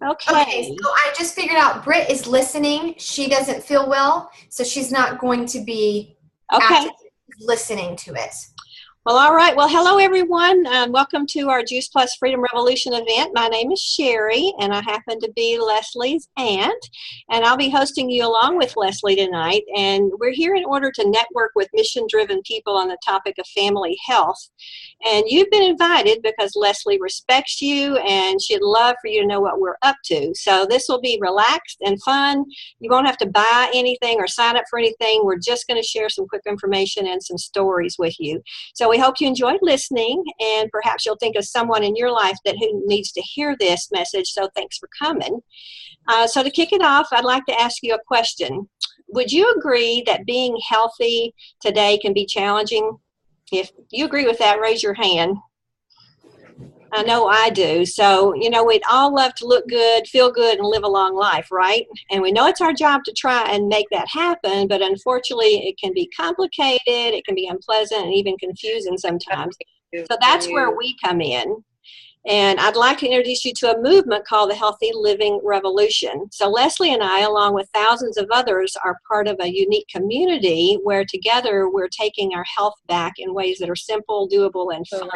Okay, Okay. so I just figured out Britt is listening. She doesn't feel well, so she's not going to be Okay. active listening to it. Well, all right. Well, hello, everyone. Welcome to our Juice Plus Freedom Revolution event. My name is Sherry, and I happen to be Leslie's aunt, and I'll be hosting you along with Leslie tonight. And we're here in order to network with mission-driven people on the topic of family health. And you've been invited because Leslie respects you, and she'd love for you to know what we're up to. So this will be relaxed and fun. You won't have to buy anything or sign up for anything. We're just going to share some quick information and some stories with you. So we hope you enjoyed listening, and perhaps you'll think of someone in your life who needs to hear this message, so thanks for coming. So to kick it off, I'd like to ask you a question. Would you agree that being healthy today can be challenging? If you agree with that, raise your hand. I know I do. So, we'd all love to look good, feel good, and live a long life, right? And we know it's our job to try and make that happen, but unfortunately, it can be complicated, it can be unpleasant, and even confusing sometimes. So that's where we come in. And I'd like to introduce you to a movement called the Healthy Living Revolution. So Leslie and I, along with thousands of others, are part of a unique community where together we're taking our health back in ways that are simple, doable, and fun.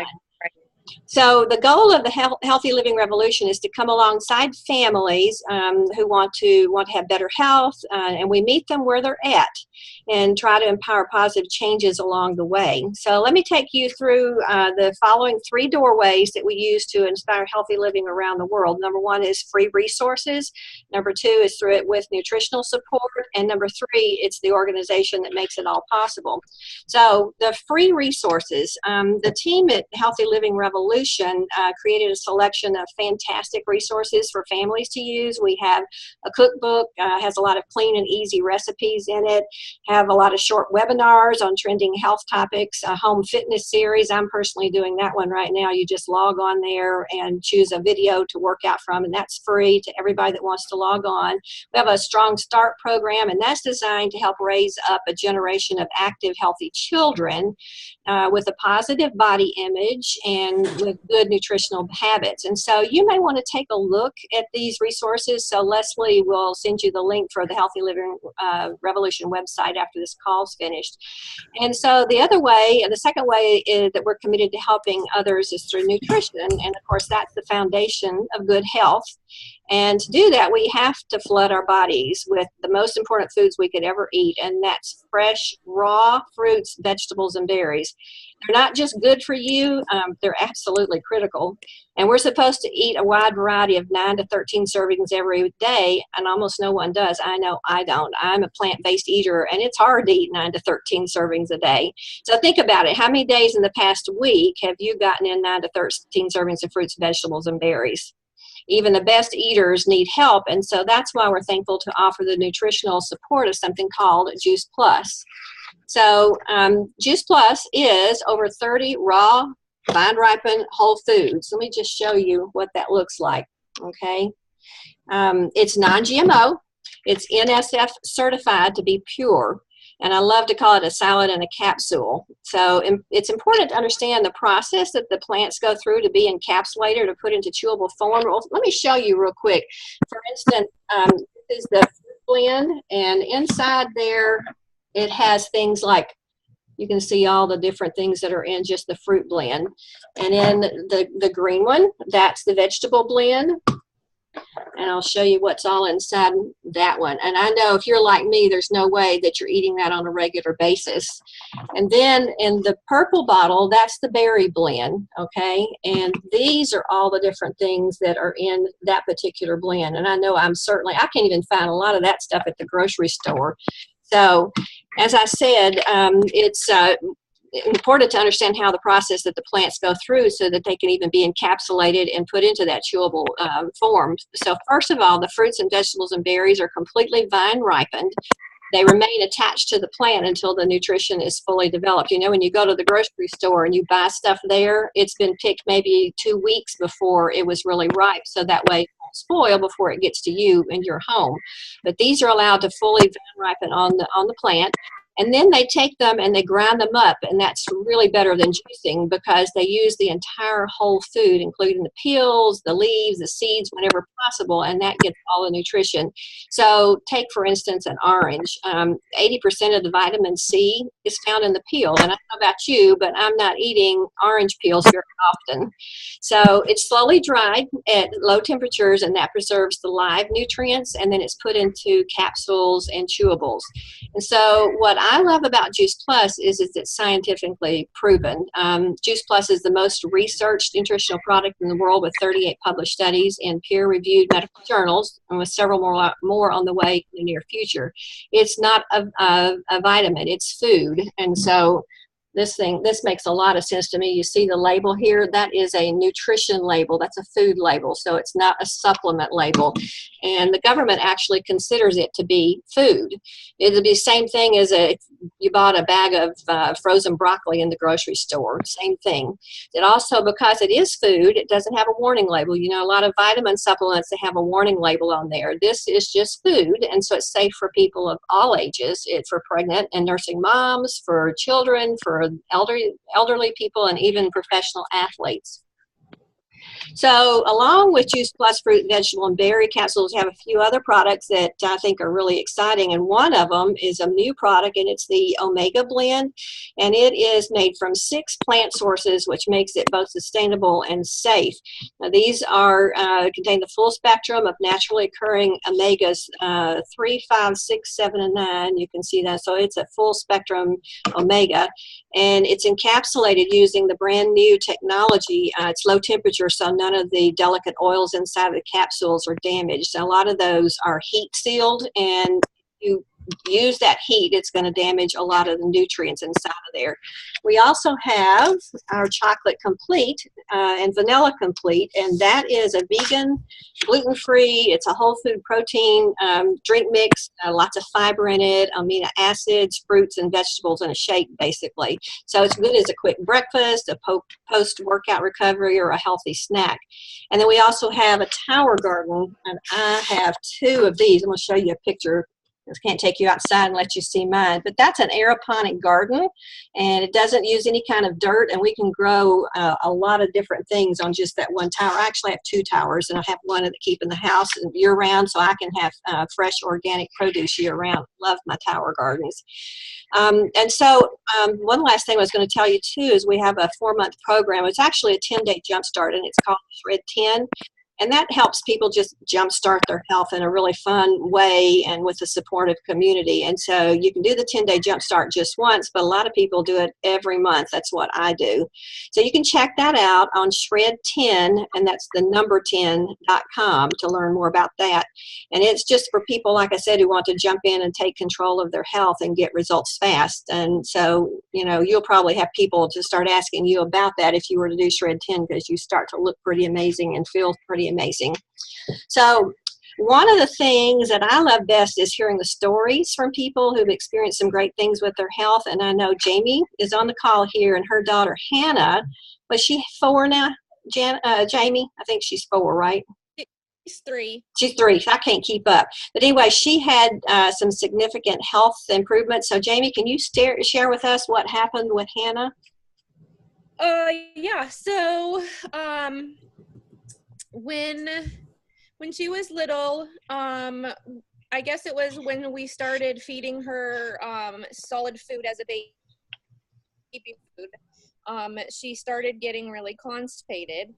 So the goal of the Healthy Living Revolution is to come alongside families who want to have better health, and we meet them where they're at and try to empower positive changes along the way. So let me take you through the following 3 doorways that we use to inspire healthy living around the world. Number 1 is free resources. Number 2 is through it with nutritional support. And number 3, it's the organization that makes it all possible. So the free resources, the team at Healthy Living Revolution created a selection of fantastic resources for families to use. We have a cookbook, has a lot of clean and easy recipes in it, have a lot of short webinars on trending health topics, a home fitness series. I'm personally doing that one right now. You just log on there and choose a video to work out from, and that's free to everybody that wants to log on. We have a Strong Start program, and that's designed to help raise up a generation of active, healthy children with a positive body image and with good nutritional habits. And so you may want to take a look at these resources. So Leslie will send you the link for the Healthy Living Revolution website after this call's finished. And so the other way, and the second way that we're committed to helping others is through nutrition. And of course, that's the foundation of good health. And to do that, we have to flood our bodies with the most important foods we could ever eat, and that's fresh, raw fruits, vegetables, and berries. They're not just good for you, they're absolutely critical. And we're supposed to eat a wide variety of 9 to 13 servings every day, and almost no one does. I know I don't. I'm a plant-based eater, and it's hard to eat 9 to 13 servings a day. So think about it. How many days in the past week have you gotten in 9 to 13 servings of fruits, vegetables, and berries? Even the best eaters need help, and so that's why we're thankful to offer the nutritional support of something called Juice Plus. So Juice Plus is over 30 raw, vine-ripened whole foods. Let me just show you what that looks like, okay? It's non-GMO. It's NSF certified to be pure. And I love to call it a salad in a capsule. So it's important to understand the process that the plants go through to be encapsulated or put into chewable form. Well, let me show you real quick. For instance, this is the fruit blend, and inside there it has things like, you can see all the different things that are in just the fruit blend. And in the green one, that's the vegetable blend. And I'll show you what's all inside that one. And I know if you're like me, there's no way that you're eating that on a regular basis. And then in the purple bottle, that's the berry blend, okay? And these are all the different things that are in that particular blend. And I know I can't even find a lot of that stuff at the grocery store. So as I said, it's important to understand how the process that the plants go through so that they can even be encapsulated and put into that chewable form. So first of all, the fruits and vegetables and berries are completely vine ripened. They remain attached to the plant until the nutrition is fully developed. You know, when you go to the grocery store and you buy stuff there, it's been picked maybe 2 weeks before it was really ripe, so that way it won't spoil before it gets to you in your home. But these are allowed to fully vine ripen on the plant. And then they take them and they grind them up, and that's really better than juicing because they use the entire whole food, including the peels, the leaves, the seeds, whenever possible, and that gets all the nutrition. So take, for instance, an orange. 80% of the vitamin C is found in the peel. And I don't know about you, but I'm not eating orange peels very often. So it's slowly dried at low temperatures, and that preserves the live nutrients, and then it's put into capsules and chewables. And so what I love about Juice Plus is it's scientifically proven. Juice Plus is the most researched nutritional product in the world with 38 published studies in peer-reviewed medical journals, and with several more on the way in the near future. It's not a vitamin, it's food. And so this makes a lot of sense to me. You see the label here, that is a nutrition label. That's a food label, so it's not a supplement label. And the government actually considers it to be food. It'll be the same thing as if you bought a bag of frozen broccoli in the grocery store, same thing. It also, because it is food, it doesn't have a warning label. You know, a lot of vitamin supplements, they have a warning label on there. This is just food, and so it's safe for people of all ages. It's for pregnant and nursing moms, for children, for elderly people, and even professional athletes. So along with Juice Plus fruit, vegetable, and berry capsules, we have a few other products that I think are really exciting. And one of them is a new product, and it's the Omega Blend. And it is made from 6 plant sources, which makes it both sustainable and safe. Now, these are contain the full spectrum of naturally occurring omegas 3, 5, 6, 7, and 9. You can see that. So it's a full spectrum omega. And it's encapsulated using the brand new technology. It's low temperature, so none of the delicate oils inside of the capsules are damaged. So a lot of those are heat sealed, and you use that heat, it's going to damage a lot of the nutrients inside of there. We also have our Chocolate Complete and Vanilla Complete, and that is a vegan, gluten-free, it's a whole food protein drink mix, lots of fiber in it, amino acids, fruits, and vegetables in a shake, basically. So it's good as a quick breakfast, a post-workout recovery, or a healthy snack. And then we also have a Tower Garden, and I have 2 of these. I'm going to show you a picture. I can't take you outside and let you see mine, but that's an aeroponic garden, and it doesn't use any kind of dirt, and we can grow a lot of different things on just that one tower. I actually have 2 towers, and I have one that I keep in the house year-round, so I can have fresh organic produce year-round. Love my tower gardens. And so one last thing I was going to tell you too is we have a 4-month program. It's actually a 10-day jumpstart, and it's called Shred 10. And that helps people just jumpstart their health in a really fun way and with a supportive community. And so you can do the 10-day jumpstart just once, but a lot of people do it every month. That's what I do. So you can check that out on Shred 10, and that's the number 10.com to learn more about that. And it's just for people, like I said, who want to jump in and take control of their health and get results fast. And so, you know, you'll probably have people to start asking you about that if you were to do Shred 10, because you start to look pretty amazing and feel pretty amazing. So one of the things that I love best is hearing the stories from people who've experienced some great things with their health. And I know Jamie is on the call here, and her daughter Hannah, was she 4 now, Jamie? I think she's 4, right? She's 3. She's 3. I can't keep up. But anyway, she had some significant health improvements. So Jamie, can you share with us what happened with Hannah? Yeah. So when she was little, I guess it was when we started feeding her solid food as a baby food, she started getting really constipated.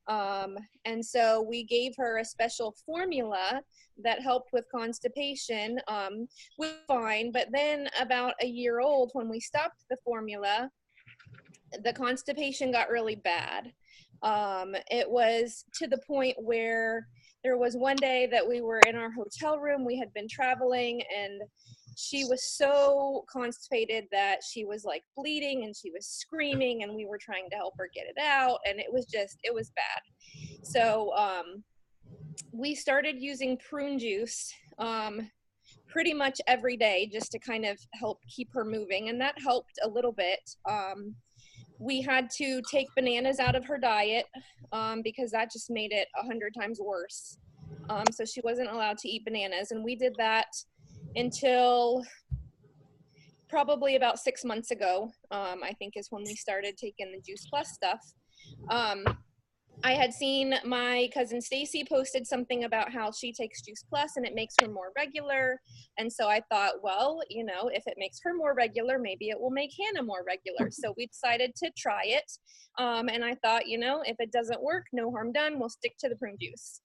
And so we gave her a special formula that helped with constipation. Was fine, but then about a year old, when we stopped the formula, the constipation got really bad. It was to the point where there was one day that we were in our hotel room, we had been traveling, and she was so constipated that she was like bleeding and she was screaming, and we were trying to help her get it out, and it was bad. So we started using prune juice pretty much every day just to kind of help keep her moving, and that helped a little bit. We had to take bananas out of her diet because that just made it 100 times worse. So she wasn't allowed to eat bananas, and we did that until probably about 6 months ago, I think is when we started taking the Juice Plus stuff. I had seen my cousin Stacy posted something about how she takes Juice Plus and it makes her more regular. And so I thought, well, you know, if it makes her more regular, maybe it will make Hannah more regular. So we decided to try it. And I thought, you know, if it doesn't work, no harm done. We'll stick to the prune juice.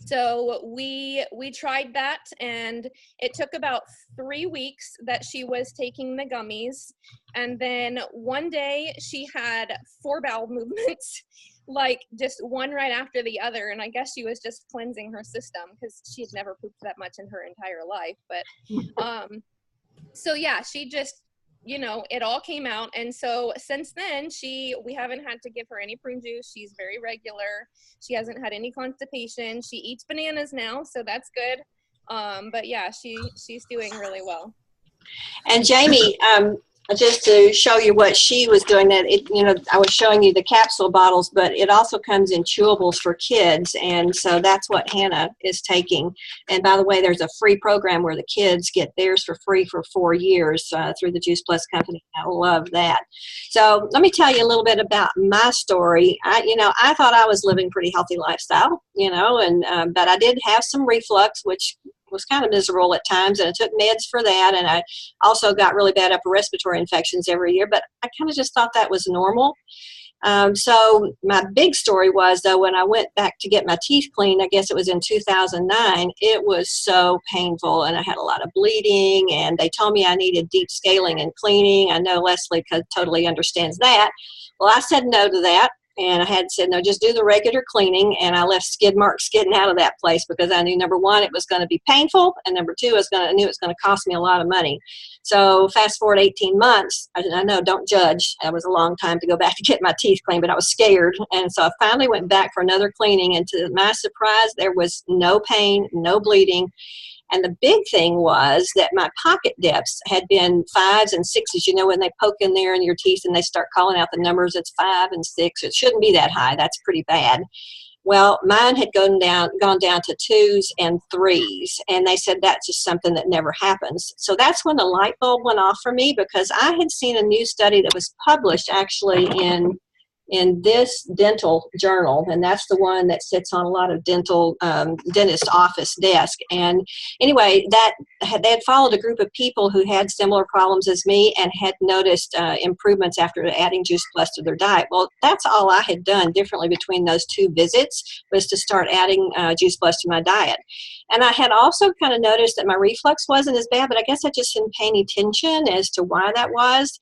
So we tried that, and it took about 3 weeks that she was taking the gummies. And then one day she had 4 bowel movements, like just one right after the other. And I guess she was just cleansing her system because she had never pooped that much in her entire life. But so yeah, she just, you know, it all came out. And so since then, we haven't had to give her any prune juice. She's very regular. She hasn't had any constipation. She eats bananas now, so that's good. But yeah, she's doing really well. And Jamie, just to show you what she was doing, that you know, I was showing you the capsule bottles, but it also comes in chewables for kids, and so that's what Hannah is taking. And by the way, there's a free program where the kids get theirs for free for 4 years through the Juice Plus company. I love that. So let me tell you a little bit about my story. I thought I was living a pretty healthy lifestyle, you know, and but I did have some reflux, which was kind of miserable at times, and I took meds for that, and I also got really bad upper respiratory infections every year, but I kind of just thought that was normal. So my big story was, though, when I went back to get my teeth cleaned, I guess it was in 2009, it was so painful, and I had a lot of bleeding, and they told me I needed deep scaling and cleaning. I know Leslie totally understands that. Well, I said no to that. And I had said, no, just do the regular cleaning. And I left skid marks getting out of that place because I knew, number one, it was going to be painful. And number two, I knew it was going to cost me a lot of money. So fast forward 18 months, I know, don't judge. That was a long time to go back to get my teeth cleaned, but I was scared. And so I finally went back for another cleaning. And to my surprise, there was no pain, no bleeding. And the big thing was that my pocket depths had been 5s and 6s. You know, when they poke in there in your teeth and they start calling out the numbers, it's 5 and 6. It shouldn't be that high. That's pretty bad. Well, mine had gone down to 2s and 3s. And they said that's just something that never happens. So that's when the light bulb went off for me, because I had seen a new study that was published actually in this dental journal, and that's the one that sits on a lot of dentist office desk. And anyway, they had followed a group of people who had similar problems as me and had noticed improvements after adding Juice Plus to their diet. Well, that's all I had done differently between those 2 visits, was to start adding Juice Plus to my diet. And I had also kind of noticed that my reflux wasn't as bad, but I guess I just didn't pay any attention as to why that was.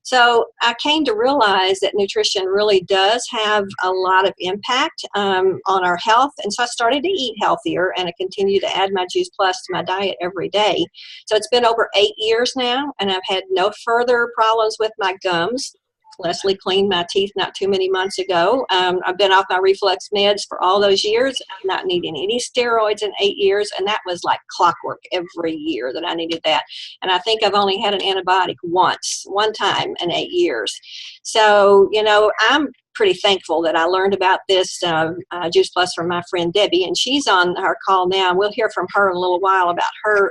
So I came to realize that nutrition really does have a lot of impact on our health. And so I started to eat healthier, and I continue to add my Juice Plus to my diet every day. So it's been over 8 years now, and I've had no further problems with my gums. Leslie cleaned my teeth not too many months ago. I've been off my reflux meds for all those years. I'm not needing any steroids in 8 years, and that was like clockwork every year that I needed that. And I think I've only had an antibiotic one time in 8 years. So, you know, I'm pretty thankful that I learned about this Juice Plus from my friend Debbie, and she's on our call now. And we'll hear from her in a little while about her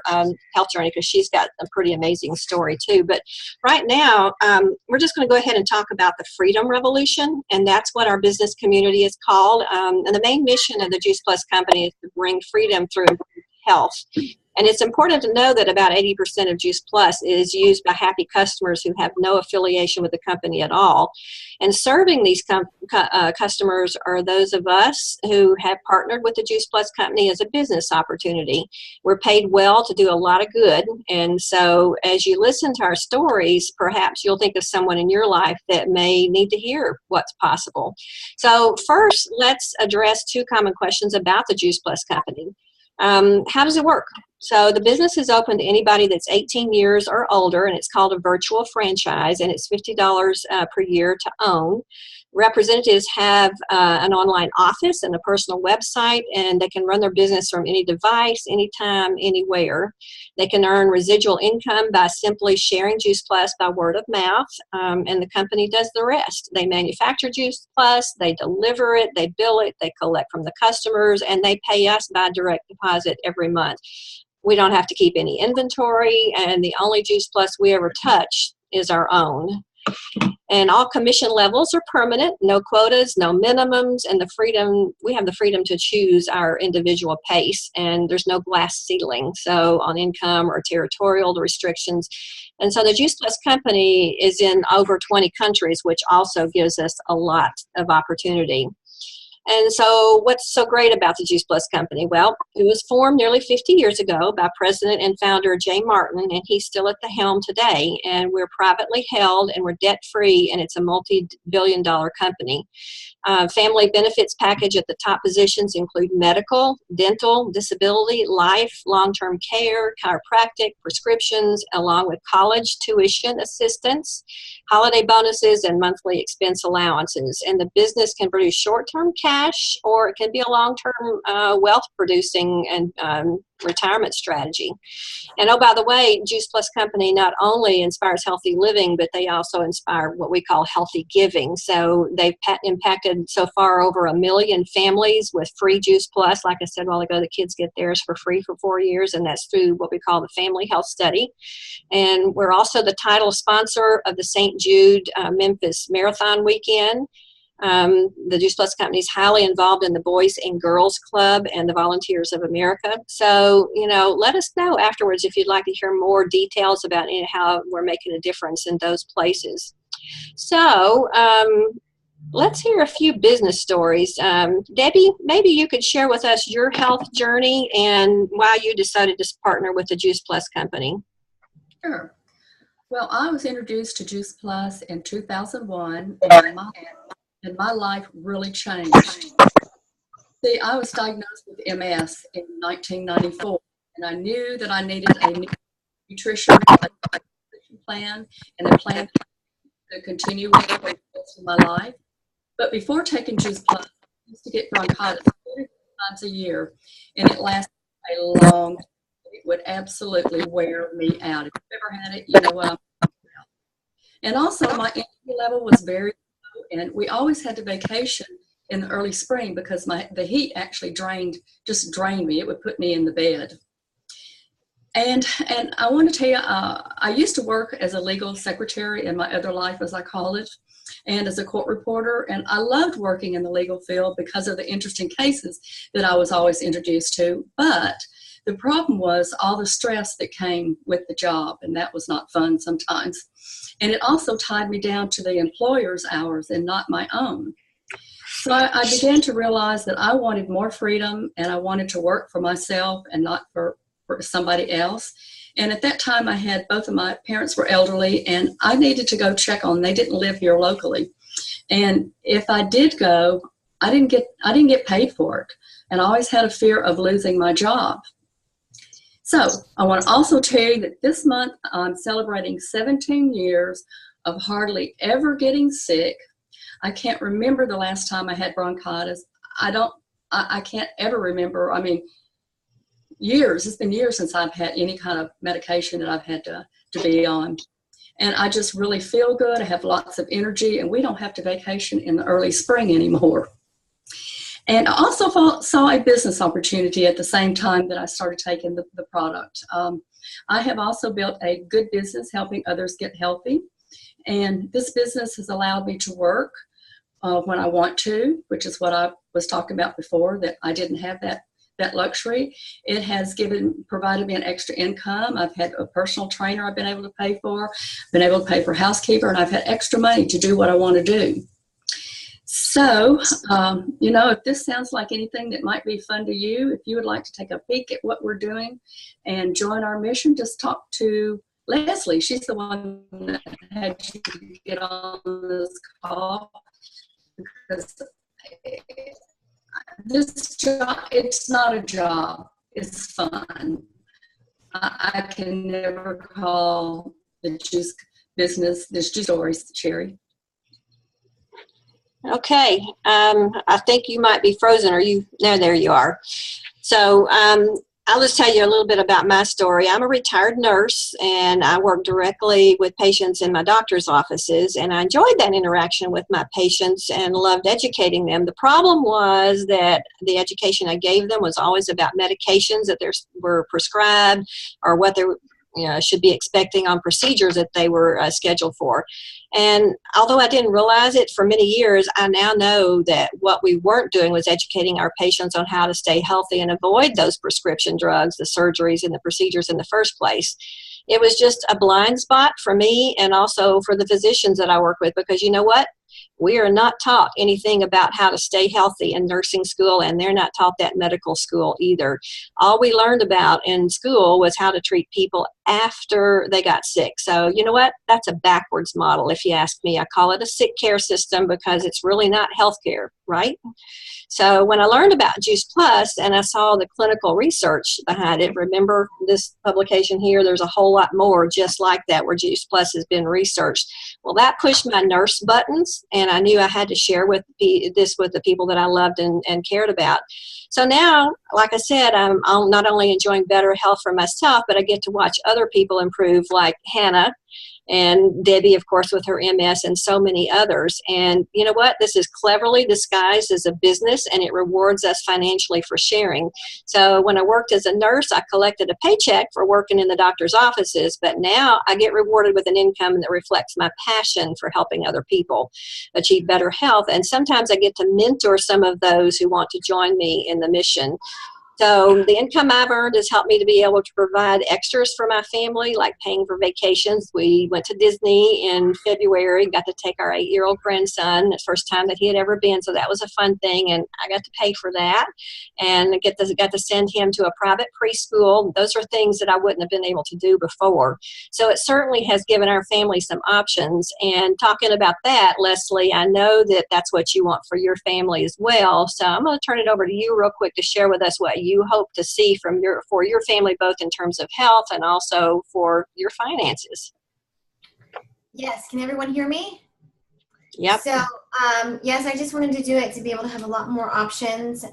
health journey, because she's got a pretty amazing story too. But right now, we're just going to go ahead and talk about the Freedom Revolution, and that's what our business community is called. And the main mission of the Juice Plus company is to bring freedom through improved health. And it's important to know that about 80% of Juice Plus is used by happy customers who have no affiliation with the company at all. And serving these customers are those of us who have partnered with the Juice Plus company as a business opportunity. We're paid well to do a lot of good. And so as you listen to our stories, perhaps you'll think of someone in your life that may need to hear what's possible. So first, let's address 2 common questions about the Juice Plus company. How does it work? So the business is open to anybody that's 18 years or older, and it's called a virtual franchise, and it's $50 per year to own. Representatives have an online office and a personal website, and they can run their business from any device, anytime, anywhere. They can earn residual income by simply sharing Juice Plus by word of mouth, and the company does the rest. They manufacture Juice Plus, they deliver it, they bill it, they collect from the customers, and they pay us by direct deposit every month. We don't have to keep any inventory, and the only Juice Plus we ever touch is our own. And all commission levels are permanent, no quotas, no minimums, and we have the freedom to choose our individual pace, and there's no glass ceiling, so on income or territorial restrictions. And so the Juice Plus company is in over 20 countries, which also gives us a lot of opportunity. And so what's so great about the Juice Plus company? Well, it was formed nearly 50 years ago by President and founder Jay Martin, and he's still at the helm today. And we're privately held, and we're debt-free, and it's a multi-billion-dollar company. Family benefits package at the top positions include medical, dental, disability, life, long-term care, chiropractic, prescriptions, along with college tuition assistance, holiday bonuses, and monthly expense allowances. And the business can produce short-term cash, or it can be a long-term wealth-producing and retirement strategy. And oh, by the way, Juice Plus Company not only inspires healthy living, but they also inspire what we call healthy giving. So they've impacted so far over 1 million families with free Juice Plus. Like I said a while ago, the kids get theirs for free for 4 years, and that's through what we call the Family Health Study. And we're also the title sponsor of the St. Jude Memphis Marathon Weekend. The Juice Plus Company is highly involved in the Boys and Girls Club and the Volunteers of America. So, let us know afterwards if you'd like to hear more details about how we're making a difference in those places. So, let's hear a few business stories. Debbie, maybe you could share with us your health journey and why you decided to partner with the Juice Plus Company. Sure. Well, I was introduced to Juice Plus in 2001, and my life really changed. See, I was diagnosed with MS in 1994, and I knew that I needed a nutrition plan and a plan to continue with the rest of my life. But before taking Juice Plus, I used to get bronchitis 40 times a year, and it lasted a long time. It would absolutely wear me out. If you've ever had it, you know what I'm talking about. And also, my energy level was very low, and we always had to vacation in the early spring because the heat actually just drained me. It would put me in the bed. And I want to tell you, I used to work as a legal secretary in my other life, as I call it, and as a court reporter. And I loved working in the legal field because of the interesting cases that I was always introduced to. But the problem was all the stress that came with the job, and that was not fun sometimes. And it also tied me down to the employer's hours and not my own. So I began to realize that I wanted more freedom, and I wanted to work for myself and not for somebody else. And at that time, I had both of my parents were elderly, and I needed to go check on them. They didn't live here locally. And if I did go, I didn't get paid for it. And I always had a fear of losing my job. So I want to also tell you that this month I'm celebrating 17 years of hardly ever getting sick. I can't remember the last time I had bronchitis. I can't ever remember. I mean, years. It's been years since I've had any kind of medication that I've had to be on. And I just really feel good. I have lots of energy, and we don't have to vacation in the early spring anymore. And I also saw a business opportunity at the same time that I started taking the product. I have also built a good business helping others get healthy. And this business has allowed me to work when I want to, which is what I was talking about before, that I didn't have that luxury. It has provided me an extra income. I've had a personal trainer I've been able to pay for, been able to pay for housekeeper, and I've had extra money to do what I want to do. So, if this sounds like anything that might be fun to you, if you would like to take a peek at what we're doing and join our mission, just talk to Leslie. She's the one that had you get on this call, because this job, it's not a job, it's fun. I can never call the juice business, this juice stories, Sherry. Okay, I think you might be frozen, or there you are. So I'll just tell you a little bit about my story. I'm a retired nurse, and I work directly with patients in my doctor's offices, and I enjoyed that interaction with my patients and loved educating them. The problem was that the education I gave them was always about medications that were prescribed or what they should be expecting on procedures that they were scheduled for. And although I didn't realize it for many years, I now know that what we weren't doing was educating our patients on how to stay healthy and avoid those prescription drugs, the surgeries, and the procedures in the first place. It was just a blind spot for me and also for the physicians that I work with, because you know what? We are not taught anything about how to stay healthy in nursing school, and they're not taught that in medical school either. All we learned about in school was how to treat people after they got sick. So you know what? That's a backwards model, if you ask me. I call it a sick care system because it's really not health care, right? So when I learned about Juice Plus and I saw the clinical research behind it, remember this publication here, there's a whole lot more just like that where Juice Plus has been researched. Well, that pushed my nurse buttons, and I knew I had to share this with the people that I loved and cared about. So now, like I said, I'm not only enjoying better health for myself, but I get to watch other people improve, like Hannah and Debbie, of course, with her MS, and so many others. And you know what? This is cleverly disguised as a business, and it rewards us financially for sharing. So when I worked as a nurse, I collected a paycheck for working in the doctor's offices, but now I get rewarded with an income that reflects my passion for helping other people achieve better health. And sometimes I get to mentor some of those who want to join me in the mission. So the income I've earned has helped me to be able to provide extras for my family, like paying for vacations. We went to Disney in February, got to take our 8-year-old grandson, the first time that he had ever been. So that was a fun thing, and I got to pay for that. And I got to send him to a private preschool. Those are things that I wouldn't have been able to do before. So it certainly has given our family some options. And talking about that, Leslie, I know that that's what you want for your family as well. So I'm going to turn it over to you real quick to share with us what you hope to see for your family, both in terms of health and also for your finances. Yes, can everyone hear me? Yep. So, yes, I just wanted to do it to be able to have a lot more options.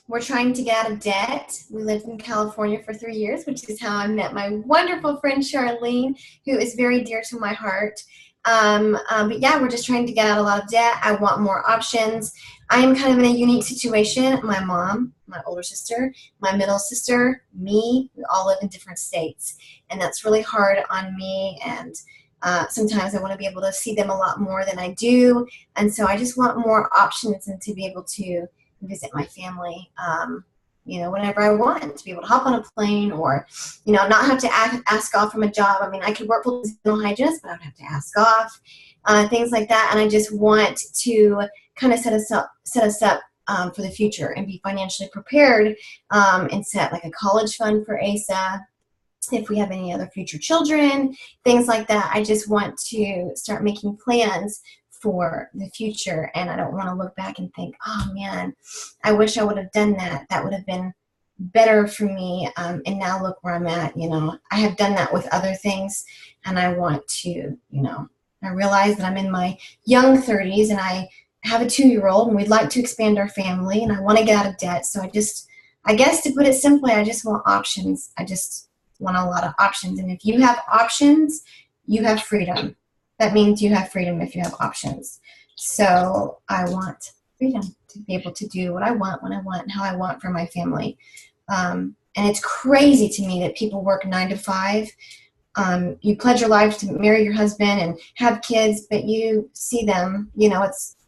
We're trying to get out of debt. We lived in California for 3 years, which is how I met my wonderful friend Charlene, who is very dear to my heart. But yeah, we're just trying to get out a lot of debt. I want more options. I am kind of in a unique situation. My mom, my older sister, my middle sister, me, we all live in different states. And that's really hard on me. And sometimes I want to be able to see them a lot more than I do. And so I just want more options and to be able to visit my family, whenever I want, to be able to hop on a plane or, not have to ask off from a job. I mean, I could work for a dental hygienist, but I would have to ask off, things like that. And I just want to kind of set us up for the future and be financially prepared, and set like a college fund for Asa if we have any other future children, things like that. I just want to start making plans for the future, and I don't want to look back and think, oh man, I wish I would have done that. That would have been better for me, and now look where I'm at. I have done that with other things, and I want to, I realize that I'm in my young 30s and I have a 2-year-old and we'd like to expand our family and I want to get out of debt. So I guess to put it simply, I just want options. I just want a lot of options. And if you have options, you have freedom. That means you have freedom if you have options. So I want freedom to be able to do what I want, when I want, and how I want for my family. And it's crazy to me that people work 9 to 5. You pledge your life to marry your husband and have kids, but you see them,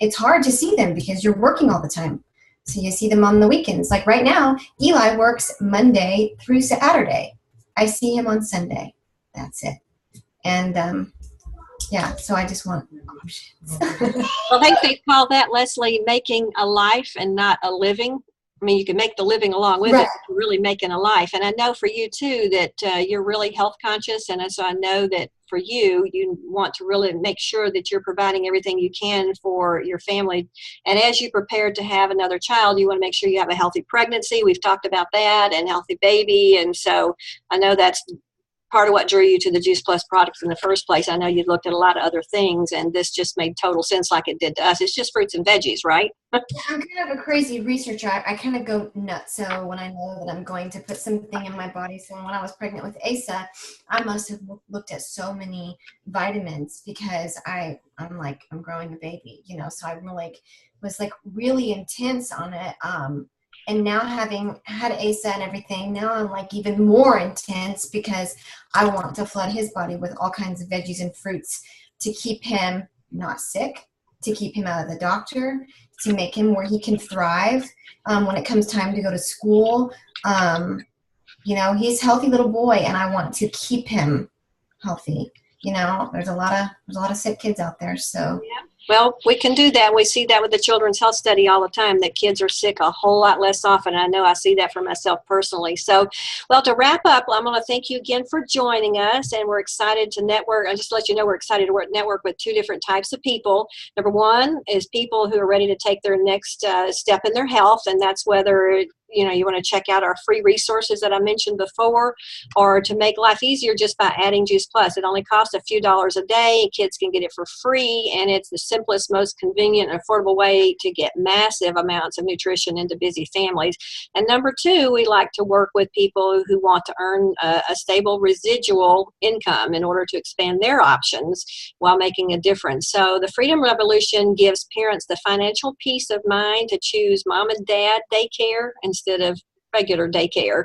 it's hard to see them because you're working all the time. So you see them on the weekends. Like right now, Eli works Monday through Saturday. I see him on Sunday. That's it. And so I just want options. Well, they call that, Leslie, making a life and not a living. I mean, you can make the living along with it, but you're really making a life. And I know for you, too, that you're really health conscious. And so I know that for you, you want to really make sure that you're providing everything you can for your family. And as you prepare to have another child, you want to make sure you have a healthy pregnancy. We've talked about that, and healthy baby. And so I know that's part of what drew you to the Juice Plus products in the first place. I know you looked at a lot of other things, and this just made total sense like it did to us. It's just fruits and veggies, right? I'm kind of a crazy researcher. I kind of go nuts. So when I know that I'm going to put something in my body, so when I was pregnant with Asa, I must have looked at so many vitamins because I'm growing a baby, so I was really intense on it. And now having had Asa and everything, now I'm even more intense because I want to flood his body with all kinds of veggies and fruits to keep him not sick, to keep him out of the doctor, to make him where he can thrive when it comes time to go to school. He's a healthy little boy, and I want to keep him healthy. There's a lot of sick kids out there, so. Yeah. Well, we can do that. We see that with the Children's Health Study all the time, that kids are sick a whole lot less often. I know I see that for myself personally. So, well, to wrap up, I'm going to thank you again for joining us, and we're excited to network. I'll just let you know we're excited to network with two different types of people. Number one is people who are ready to take their next step in their health, and that's whether you want to check out our free resources that I mentioned before, or to make life easier just by adding Juice Plus. It only costs a few dollars a day. Kids can get it for free, and it's the simplest, most convenient, and affordable way to get massive amounts of nutrition into busy families. And number two, we like to work with people who want to earn a stable residual income in order to expand their options while making a difference. So the Freedom Revolution gives parents the financial peace of mind to choose mom and dad daycare instead of regular daycare.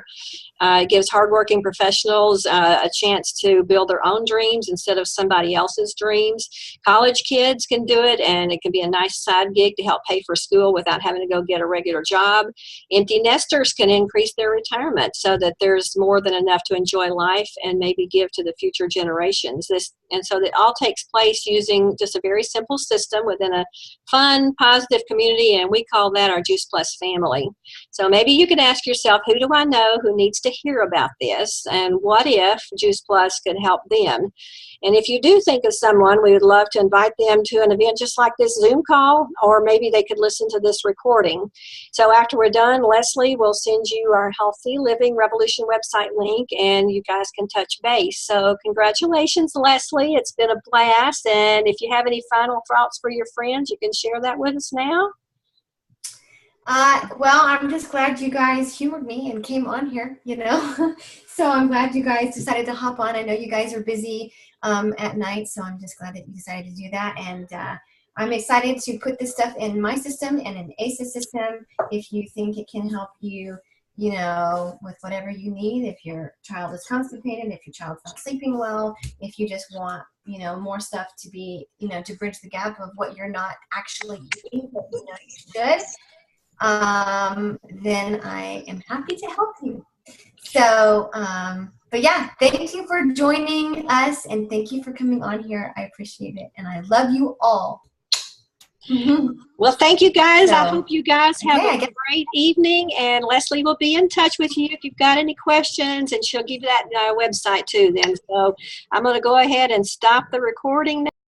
It gives hardworking professionals a chance to build their own dreams instead of somebody else's dreams. College kids can do it, and it can be a nice side gig to help pay for school without having to go get a regular job. Empty nesters can increase their retirement so that there's more than enough to enjoy life and maybe give to the future generations. And so that all takes place using just a very simple system within a fun, positive community, and we call that our Juice Plus family. So maybe you could ask yourself, who do I know who needs to hear about this, and what if Juice Plus could help them? And if you do think of someone, we would love to invite them to an event just like this Zoom call, or maybe they could listen to this recording. So after we're done, Leslie will send you our Healthy Living Revolution website link, and you guys can touch base. So congratulations, Leslie. It's been a blast. And if you have any final thoughts for your friends, you can share that with us now. Well, I'm just glad you guys humored me and came on here, So I'm glad you guys decided to hop on. I know you guys are busy at night, so I'm just glad that you decided to do that. And I'm excited to put this stuff in my system and in ACE's system if you think it can help you, with whatever you need. If your child is constipated, if your child's not sleeping well, if you just want, more stuff to be, to bridge the gap of what you're not actually eating, but you should. Then I am happy to help you. So, but yeah, thank you for joining us, and thank you for coming on here. I appreciate it, and I love you all. Well, thank you guys. I hope you guys have a great evening, and Leslie will be in touch with you if you've got any questions, and she'll give you that website too then. So I'm going to go ahead and stop the recording now.